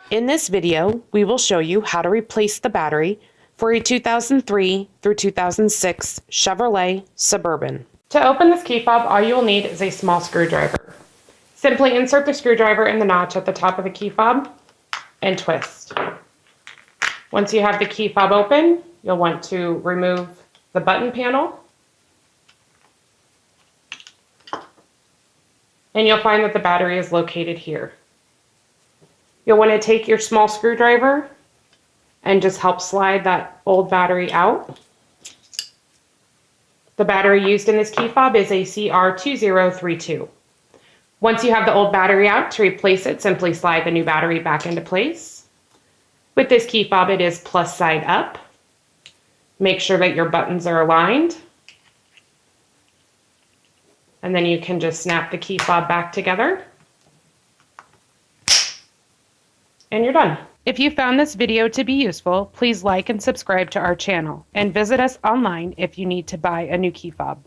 In this video, we will show you how to replace the battery for a 2003 through 2006 Chevrolet Suburban. To open this key fob, all you will need is a small screwdriver. Simply insert the screwdriver in the notch at the top of the key fob and twist. Once you have the key fob open, you'll want to remove the button panel. And you'll find that the battery is located here. You'll want to take your small screwdriver and just help slide that old battery out. The battery used in this key fob is a CR2032. Once you have the old battery out, to replace it, simply slide the new battery back into place. With this key fob, it is plus side up. Make sure that your buttons are aligned. And then you can just snap the key fob back together. And you're done. If you found this video to be useful, please like and subscribe to our channel and visit us online if you need to buy a new key fob.